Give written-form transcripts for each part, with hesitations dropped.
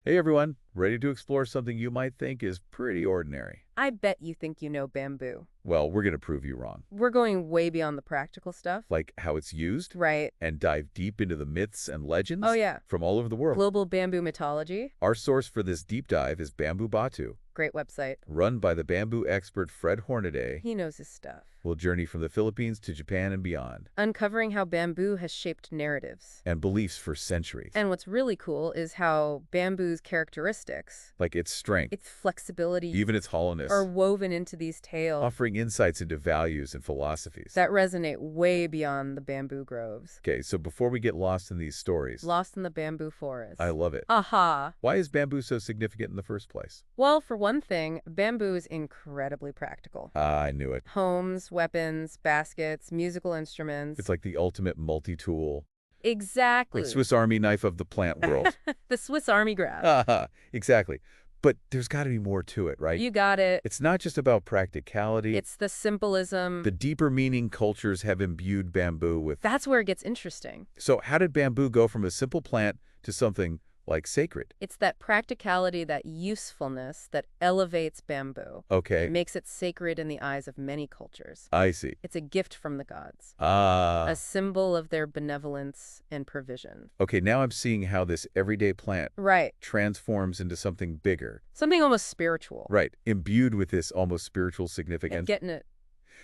Hey everyone, ready to explore something you might think is pretty ordinary? I bet you think you know bamboo. Well, we're going to prove you wrong. We're going way beyond the practical stuff. Like how it's used, Right. and dive deep into the myths and Oh, legends yeah. from all over the world. Global bamboo mythology. Our source for this deep dive is Bambu Batu, Great website. run by the bamboo expert Fred Hornaday. He knows his stuff. We'll journey from the Philippines to Japan and beyond, Uncovering how bamboo has shaped narratives. and beliefs for centuries. And what's really cool is how bamboo's characteristics, Like its strength, its flexibility, even its hollowness, are woven into these tales offering insights into values and philosophies. that resonate way beyond the bamboo groves. Okay, so before we get lost in these stories, Lost in the bamboo forest. I love it. Aha. Why is bamboo so significant in the first place? Well, for one thing, bamboo is incredibly practical. Ah, I knew it. Homes, weapons, baskets, musical instruments. It's like the ultimate multi-tool. Exactly. Like Swiss Army knife of the plant world. The Swiss Army grab. Haha, exactly. But there's got to be more to it, right? You got it. It's not just about practicality. It's the symbolism. The deeper meaning cultures have imbued bamboo with. That's where it gets interesting. So how did bamboo go from a simple plant to something like sacred? It's that practicality, that usefulness that elevates bamboo. Okay, It makes it sacred in the eyes of many cultures. I see. It's a gift from the gods. Ah, A symbol of their benevolence and provision. okay, now I'm seeing how this everyday plant Right. transforms into something bigger. Something almost spiritual. Right, imbued with this almost spiritual Yeah, significance. getting it.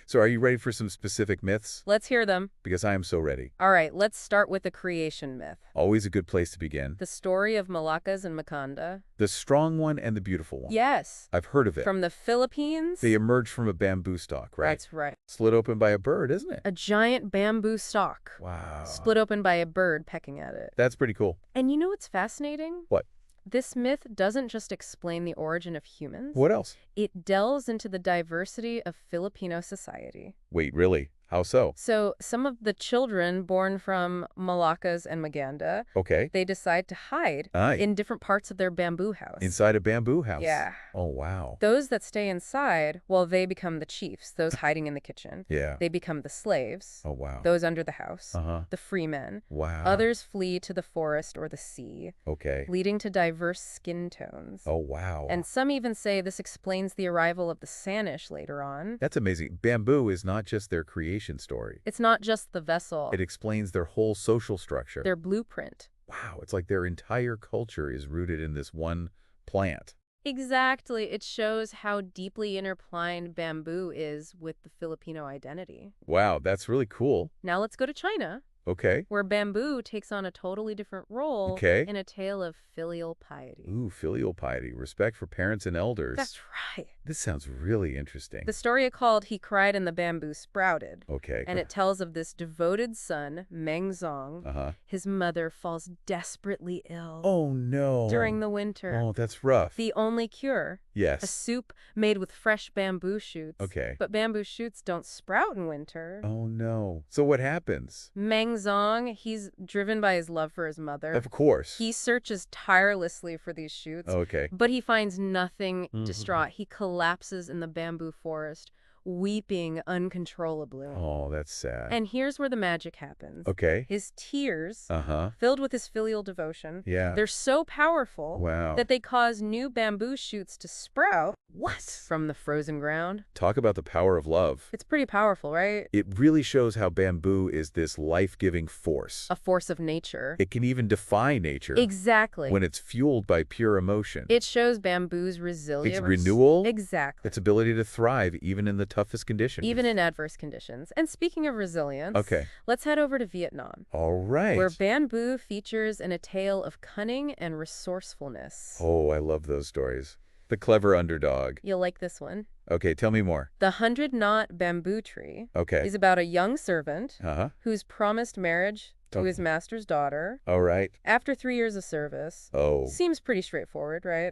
So are you ready for some specific myths? Let's hear them. Because I am so ready. All right, let's start with the creation myth. Always a good place to begin. The story of Malaccas and Makanda. The strong one and the beautiful one. Yes. I've heard of it. From the Philippines? They emerge from a bamboo stalk, right? That's right. Slit open by a bird, isn't it? A giant bamboo stalk. Wow. Split open by a bird pecking at it. That's pretty cool. And you know what's fascinating? What? This myth doesn't just explain the origin of humans. What else? It delves into the diversity of Filipino society. Wait, really? How so? So some of the children born from Malaccas and Maganda, Okay. they decide to hide Aye. in different parts of their bamboo house. Inside a bamboo house. Yeah. Oh, wow. Those that stay inside, well, they become the chiefs, those hiding in the kitchen. Yeah. They become the slaves, Oh, wow. those under the house, Uh-huh. the free men. Wow. Others flee to the forest or the sea, Okay. leading to diverse skin tones. Oh, wow. And some even say this explains the arrival of the Sanish later on. That's amazing. Bamboo is not just their creation story. It's not just the vessel, It explains their whole social structure. their blueprint. Wow, it's like their entire culture is rooted in this one plant. Exactly. It shows how deeply intertwined bamboo is with the Filipino identity. Wow, that's really cool. Now let's go to China, Okay. where bamboo takes on a totally different role Okay. in a tale of filial piety. Ooh, filial piety, respect for parents and elders. That's right. This sounds really interesting. The story is called He Cried and the Bamboo Sprouted. Okay. And it tells of this devoted son, Meng Zong. Uh-huh. His mother falls desperately ill Oh, no. during the winter. Oh, that's rough. The only cure, a Yes. soup made with fresh bamboo shoots. Okay. But bamboo shoots don't sprout in winter. Oh, no. So what happens? Meng Zong, he's driven by his love for his mother. Of course. He searches tirelessly for these shoots, Okay. but he finds nothing. Mhm. Distraught, he collapses in the bamboo forest, weeping uncontrollably. Oh, that's sad. And here's where the magic happens. Okay. His tears, Uh-huh. filled with his filial devotion, Yeah. they're so powerful Wow. that they cause new bamboo shoots to sprout. What? From the frozen ground. Talk about the power of love. It's pretty powerful, right? It really shows how bamboo is this life-giving force. A force of nature. It can even defy nature Exactly. when it's fueled by pure emotion. It shows bamboo's resilience. Its renewal, Exactly. its ability to thrive even in the toughest conditions. Even in adverse conditions. And speaking of resilience, Okay. let's head over to Vietnam, All right. where bamboo features in a tale of cunning and resourcefulness. Oh, I love those stories. The clever underdog. You'll like this one. Okay, tell me more. The 100-knot bamboo tree Okay. is about a young servant Uh-huh. who's promised marriage to Okay. his master's daughter All right. after 3 years of service. Oh. Seems pretty straightforward, right?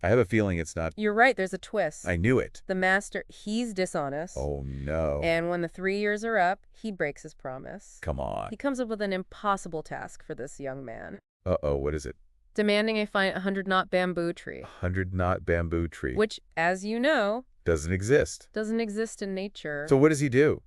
I have a feeling it's not. You're right, there's a twist. I knew it. The master, he's dishonest. Oh, no. And when the 3 years are up, he breaks his promise. Come on. He comes up with an impossible task for this young man, Uh-oh, what is it? demanding a 100-knot bamboo tree, 100-knot bamboo tree. which, as you know, Doesn't exist. doesn't exist in nature. So what does he do?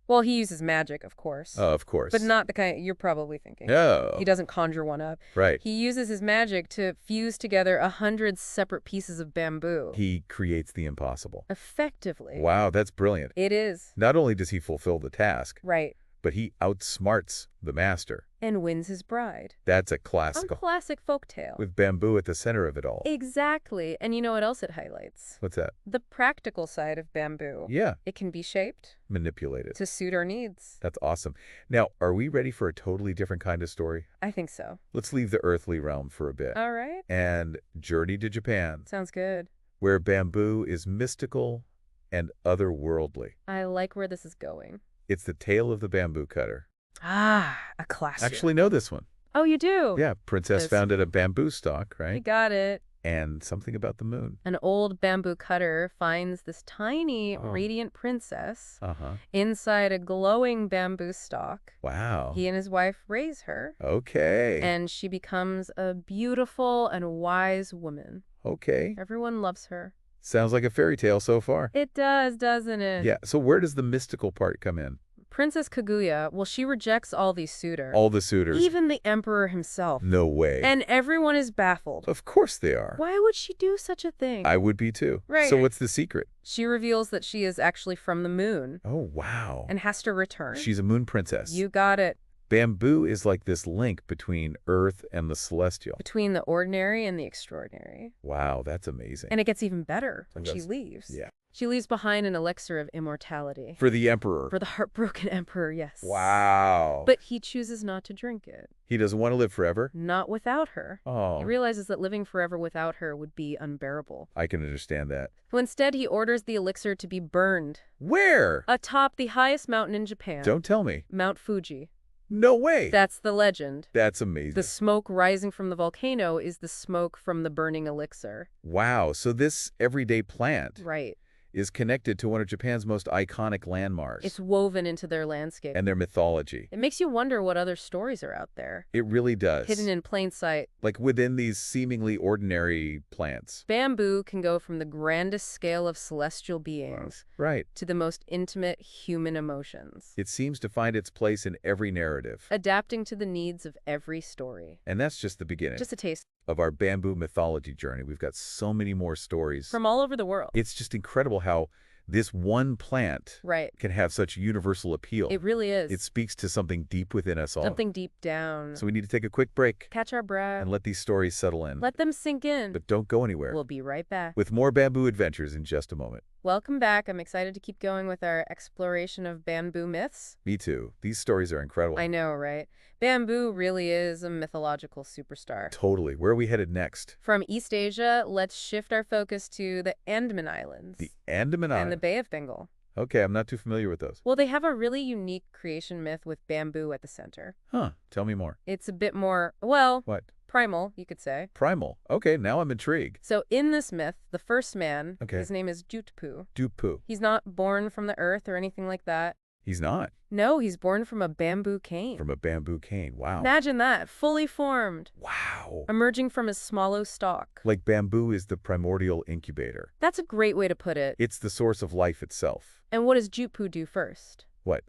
Well, he uses magic, of course. Of But course. not the kind you're probably thinking. He No. doesn't conjure one up. Right. He uses his magic to fuse together 100 separate pieces of bamboo. He creates the impossible. Effectively. Wow, that's brilliant. It is. Not only does he fulfill the task, Right. but he outsmarts the master. And wins his bride. That's a A classical. classic folktale. With bamboo at the center of it all. Exactly. And you know what else it highlights? What's that? The practical side of bamboo. Yeah, It can be shaped manipulated. to suit our needs. That's awesome. Now, are we ready for a totally different kind of story? I think so. Let's leave the earthly realm for a bit All right. and journey to Japan, Sounds good. where bamboo is mystical and otherworldly. I like where this is going. It's the tale of the bamboo cutter. Ah, a classic. Actually know this one. Oh, you do? Yeah, princess This- founded a bamboo stalk, You right? got it. And something about the moon. An old bamboo cutter finds this tiny, Oh. radiant princess Uh-huh. inside a glowing bamboo stalk. Wow. He and his wife raise her, Okay. and she becomes a beautiful and wise woman. Okay. Everyone loves her. Sounds like a fairy tale so far. It does, doesn't it? Yeah, so where does the mystical part come in? Princess Kaguya, well, she rejects all these suitors. All the suitors. Even the emperor himself. No way. And everyone is baffled. Of course they are. Why would she do such a thing? I would be too. Right. So what's the secret? She reveals that she is actually from the moon Oh, wow. and has to return. She's a moon princess. You got it. Bamboo is like this link between Earth and the celestial. Between the ordinary and the extraordinary. Wow, that's amazing. And it gets even better when she That's- leaves. Yeah. She leaves behind an elixir of immortality. For the emperor. For the heartbroken emperor, yes. Wow. But he chooses not to drink it. He doesn't want to live forever? Not without her. Oh, He realizes that living forever without her would be unbearable. I can understand that. So instead, he orders the elixir to be burned Where? atop the highest mountain in Japan. Don't tell me. Mount Fuji. No way. That's the legend. That's amazing. The smoke rising from the volcano is the smoke from the burning elixir. Wow, so this everyday plant Right. is connected to one of Japan's most iconic landmarks It's woven into their landscape. and their mythology. It makes you wonder what other stories are out there, It really does. hidden in plain sight. Like within these seemingly ordinary plants. Bamboo can go from the grandest scale of celestial beings Right. to the most intimate human emotions, It seems to find its place in every narrative. adapting to the needs of every story. And that's just the beginning Just a taste of our bamboo mythology journey. We've got so many more stories. from all over the world. It's just incredible how this one plant Right. can have such universal appeal. It really is. It speaks to something deep within us all. Something deep down. So we need to take a quick break Catch our breath. and let these stories settle in. Let them sink in. But don't go anywhere. We'll be right back. With more bamboo adventures in just a moment. Welcome back. I'm excited to keep going with our exploration of bamboo myths. Me too. These stories are incredible. I know, right? Bamboo really is a mythological superstar. Totally. Where are we headed next? From East Asia, let's shift our focus to the Andaman Islands The Andaman and the Islands. Bay of Bengal. Okay, I'm not too familiar with those. Well, they have a really unique creation myth with bamboo at the center. Huh. Tell me more. It's a bit more, well, What? primal, you could say. Primal. Okay, now I'm intrigued. So in this myth, the first man, Okay. his name is Jutpu. Dupu. He's not born from the earth or anything like that. He's not. No, he's born from a bamboo cane. From a bamboo cane. Wow. Imagine that, fully formed, Wow. emerging from a swallow stalk. Like bamboo is the primordial incubator. That's a great way to put it. It's the source of life itself. And what does Jutpu do first? What?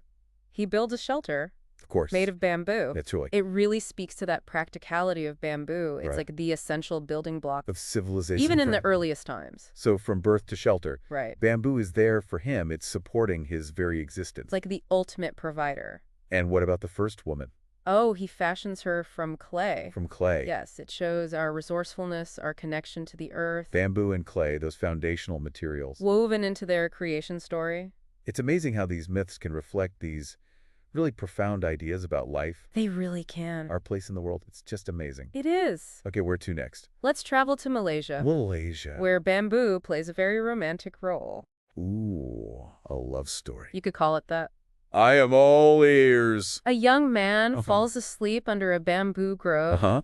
He builds a shelter Of course. made of bamboo. That's right. It really speaks to that practicality of bamboo. It's Right. like the essential building block, Of civilization. even in the from- earliest times. So from birth to shelter, Right. bamboo is there for him. It's supporting his very existence. It's like the ultimate provider. And what about the first woman? Oh, he fashions her from clay. From clay. Yes, it shows our resourcefulness, our connection to the earth, Bamboo and clay, those foundational materials. woven into their creation story. It's amazing how these myths can reflect these really profound ideas about life, They really can. our place in the world. It's just amazing. It is. Okay, where to next? Let's travel to Malaysia, Malaysia. where bamboo plays a very romantic role. Ooh, a love story. You could call it that. I am all ears. A young man Uh-huh. falls asleep under a bamboo grove, Uh-huh.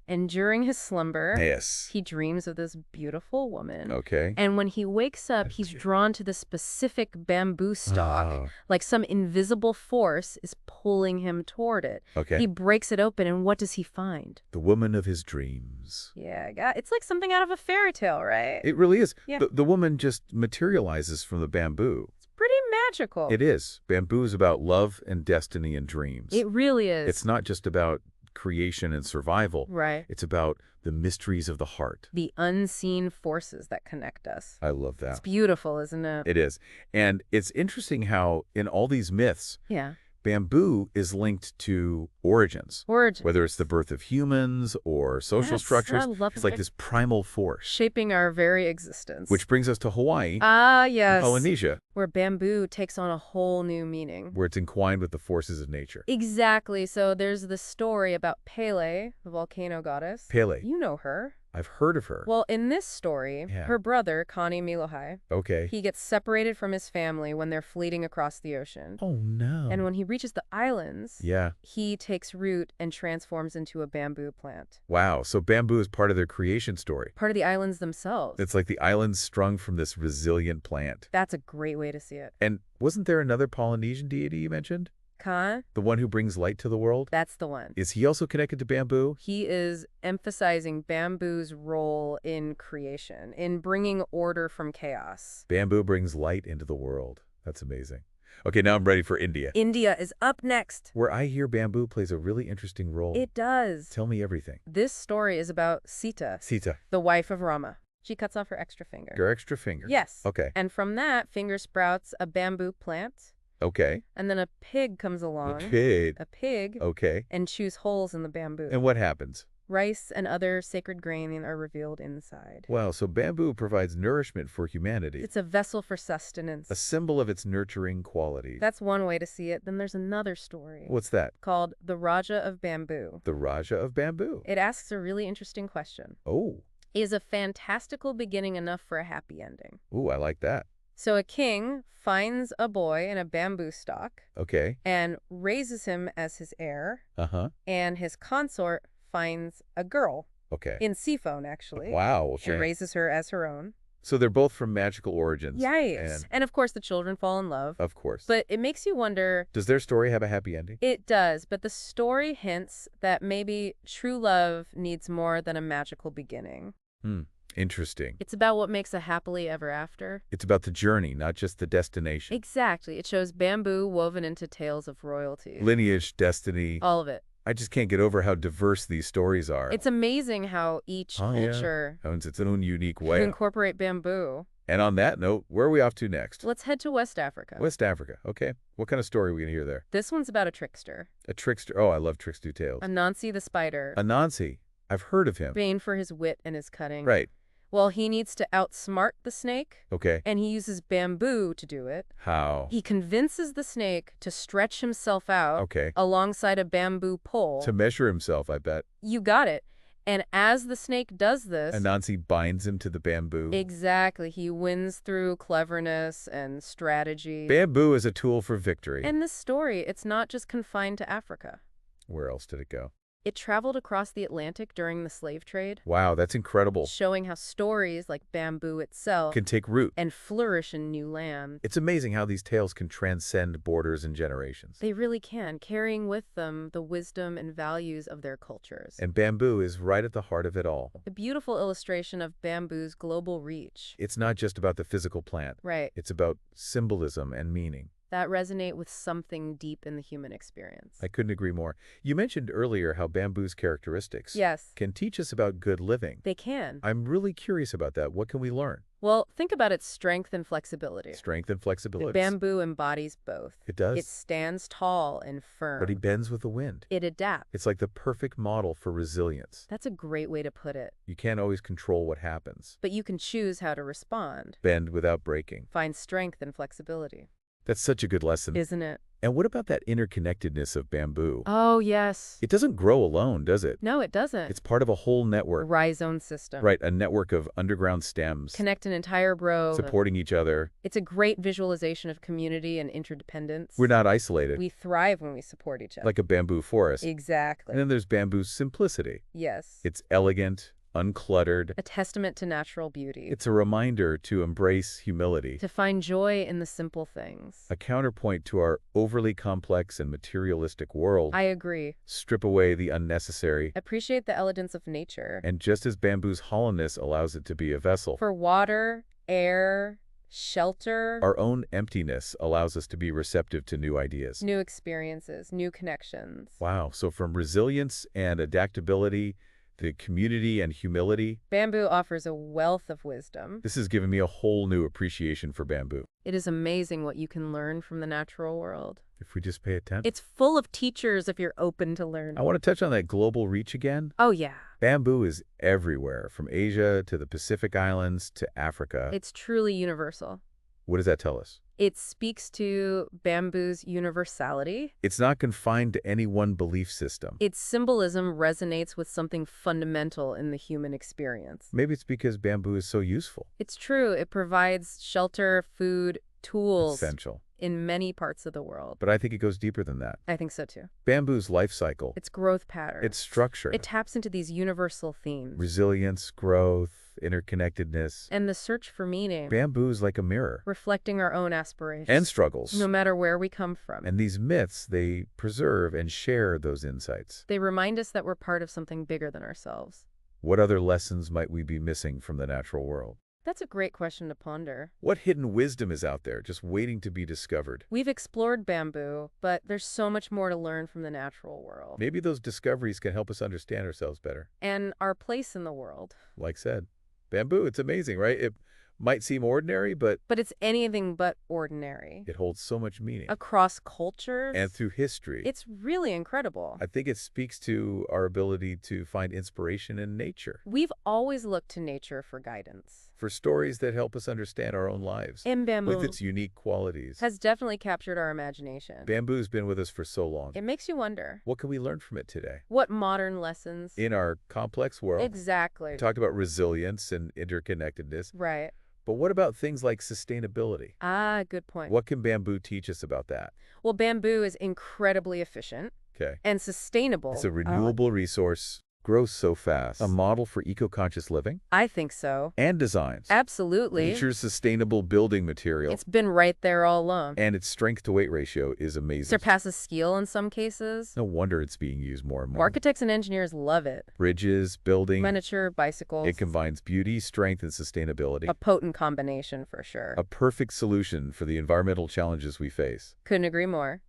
and during his slumber, Yes. he dreams of this beautiful woman. Okay. And when he wakes up, he's drawn to the specific bamboo stalk, Oh, like some invisible force is pulling him toward it. okay. He breaks it open, and what does he find? The woman of his dreams. Yeah, it's like something out of a fairy tale, right? It really is. Yeah. The woman just materializes from the bamboo. It's pretty magical. It is. Bamboo is about love and destiny and dreams. It really It's is. not just about creation and survival. Right. It's about the mysteries of the heart. The unseen forces that connect us. I love It's that. beautiful, isn't it? It is. And it's interesting how in all these myths, Yeah. bamboo is linked to origins. Origin. Whether it's the birth of humans or social structures, I love it's like it. this primal force. Shaping our very existence. Which brings us to Hawaii Ah, and yes. Polynesia, Where bamboo takes on a whole new meaning. where it's entwined with the forces of nature. Exactly. So there's the story about Pele, the volcano goddess. Pele. You know her. I've heard of her. Well, in this story, Yeah. her brother, Kani Milohai, Okay. he gets separated from his family when they're fleeing across the ocean. Oh, no. And when he reaches the islands, Yeah. he takes root and transforms into a bamboo plant. Wow. So bamboo is part of their creation story. Part of the islands themselves. It's like the islands sprung from this resilient plant. That's a great way to see it. And wasn't there another Polynesian deity you mentioned? Khan, The one who brings light to the world? that's the one. Is he also connected to bamboo? He is emphasizing bamboo's role in creation, in bringing order from chaos. Bamboo brings light into the world. That's amazing. Okay, now I'm ready for India, India is up next. where I hear bamboo plays a really interesting role. It does. Tell me everything. This story is about Sita, Sita, the wife of Rama. She cuts off her extra finger. your extra finger. Yes. Okay. And from that finger sprouts a bamboo plant, Okay. and then a pig comes along. Okay. A pig, Okay. and chews holes in the bamboo. And what happens? Rice and other sacred grain are revealed inside. Wow, so bamboo provides nourishment for humanity, It's a vessel for sustenance. a symbol of its nurturing qualities. That's one way to see it. Then there's another story What's that? called The Raja of Bamboo. The Raja of Bamboo. It asks a really interesting question. Oh, Is a fantastical beginning enough for a happy ending? ooh, I like that. So a king finds a boy in a bamboo stalk Okay. and raises him as his heir, Uh-huh. and his consort finds a girl Okay. in Seaphone, actually, Wow. and raises her as her own. So they're both from magical origins. Yes. And of course, the children fall in love. Of course. But it makes you wonder. Does their story have a happy ending? It does, but the story hints that maybe true love needs more than a magical beginning. Interesting. It's about what makes a happily ever after. It's about the journey, not just the destination. Exactly. It shows bamboo woven into tales of royalty. Lineage, destiny. All of it. I just can't get over how diverse these stories are. It's amazing how each Oh, yeah. culture Owns its own unique can way. incorporate bamboo. And on that note, where are we off to next? Let's head to West Africa. West Africa. Okay. What kind of story are we going to hear there? This one's about a trickster. A trickster. Oh, I love trickster tales. Anansi the spider. Anansi. I've heard of him. Famed for his wit and his cutting. Right. Well, he needs to outsmart the snake, Okay. and he uses bamboo to do it. How? He convinces the snake to stretch himself out Okay. alongside a bamboo pole. To measure himself, I bet. You got it. And as the snake does this, Anansi binds him to the bamboo. exactly, he wins through cleverness and strategy. Bamboo is a tool for victory. And this story, it's not just confined to Africa. Where else did it go? It traveled across the Atlantic during the slave trade, Wow, that's incredible. showing how stories like bamboo itself Can take root. and flourish in new land. It's amazing how these tales can transcend borders and generations. They really can, carrying with them the wisdom and values of their cultures. And bamboo is right at the heart of it all. A beautiful illustration of bamboo's global reach. It's not just about the physical plant. Right. It's about symbolism and meaning. That resonate with something deep in the human experience. I couldn't agree more. You mentioned earlier how bamboo's characteristics Yes, can teach us about good living. they can. I'm really curious about that. What can we learn? Well, think about its strength and flexibility. Strength and flexibility. Bamboo embodies both. It does. It stands tall and firm. But he bends with the wind. It adapts. It's like the perfect model for resilience. That's a great way to put it. You can't always control what happens. But you can choose how to respond. Bend without breaking. Find strength and flexibility. That's such a good lesson. Isn't it? And what about that interconnectedness of bamboo? Oh, yes. It doesn't grow alone, does it? No, it doesn't. It's part of a whole network. Rhizome system. Right, a network of underground stems Connect an entire grove. supporting each other. It's a great visualization of community and interdependence. We're not isolated, We thrive when we support each other. like a bamboo forest. Exactly. And then there's bamboo's simplicity. Yes. It's elegant, uncluttered. A testament to natural beauty. It's a reminder to embrace humility, To find joy in the simple things. a counterpoint to our overly complex and materialistic world. I agree. Strip away the unnecessary. Appreciate the elegance of nature. And just as bamboo's hollowness allows it to be a vessel, For water, air, Shelter, Our own emptiness allows us to be receptive to new ideas. new experiences, new connections. Wow. So from resilience and adaptability, the community and humility, Bamboo offers a wealth of wisdom. this has given me a whole new appreciation for bamboo. It is amazing what you can learn from the natural world. If we just pay attention. It's full of teachers if you're open to learn. I want to touch on that global reach again. Oh, yeah. Bamboo is everywhere, from Asia to the Pacific Islands to Africa. It's truly universal. What does that tell us? It speaks to bamboo's universality. It's not confined to any one belief system. Its symbolism resonates with something fundamental in the human experience. Maybe it's because bamboo is so useful. It's true. It provides shelter, food, tools Essential. in many parts of the world. But I think it goes deeper than that. I think so too. Bamboo's life cycle, Its growth pattern. its structure, It taps into these universal themes. resilience, growth, interconnectedness. And the search for meaning. Bamboo's like a mirror. Reflecting our own aspirations. And struggles. No matter where we come from. And these myths, they preserve and share those insights. They remind us that we're part of something bigger than ourselves. What other lessons might we be missing from the natural world? That's a great question to ponder. What hidden wisdom is out there just waiting to be discovered? We've explored bamboo, but there's so much more to learn from the natural world. Maybe those discoveries can help us understand ourselves better. And our place in the world. Like said, bamboo, it's amazing, right? It might seem ordinary, but But it's anything but ordinary. it holds so much meaning. Across cultures. And through history. It's really incredible. I think it speaks to our ability to find inspiration in nature, We've always looked to nature for guidance. for stories that help us understand our own lives, And bamboo with its unique qualities. has definitely captured our imagination. Bamboo's been with us for so long. It makes you wonder, What can we learn from it today? what modern lessons? In our complex world, Exactly. we talked about resilience and interconnectedness, Right. but what about things like sustainability? Ah, good point. What can bamboo teach us about that? Well, bamboo is incredibly efficient Okay. and sustainable. It's a renewable resource, grows so fast, a model for eco-conscious living, I think so. and designs. Absolutely. Nature's sustainable building material, It's been right there all along. and its strength-to-weight ratio is amazing. Surpasses steel in some cases. No wonder it's being used more and more. Architects and engineers love it. Bridges, building, Miniature bicycles. it combines beauty, strength, and sustainability. A potent combination for sure. A perfect solution for the environmental challenges we face. Couldn't agree more.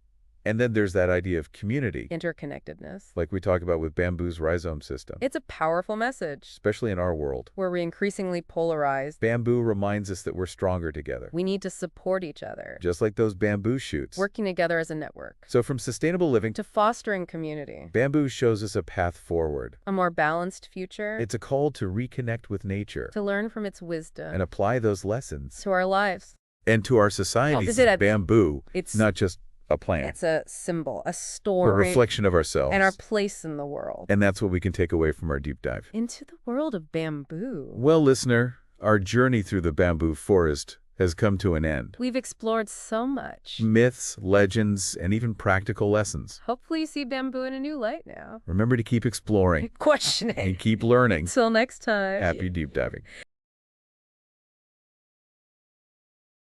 And then there's that idea of community, Interconnectedness. like we talk about with bamboo's rhizome system, It's a powerful message. especially in our world. Where we're increasingly polarized. Bamboo reminds us that we're stronger together, We need to support each other. just like those bamboo shoots. Working together as a network. So from sustainable living, To fostering community. bamboo shows us a path forward. A more balanced future. It's a call to reconnect with nature To learn from its wisdom. and apply those lessons. To our lives. And to our society, Is it a- bamboo, It's not just a plant, It's a symbol, a a story. reflection of ourselves. And our place in the world. And that's what we can take away from our deep dive. Into the world of bamboo. Well, listener, our journey through the bamboo forest has come to an end. We've explored so much. Myths, legends, and even practical lessons. Hopefully you see bamboo in a new light now. Remember to keep exploring Questioning. and keep learning. Until next time. Happy deep diving.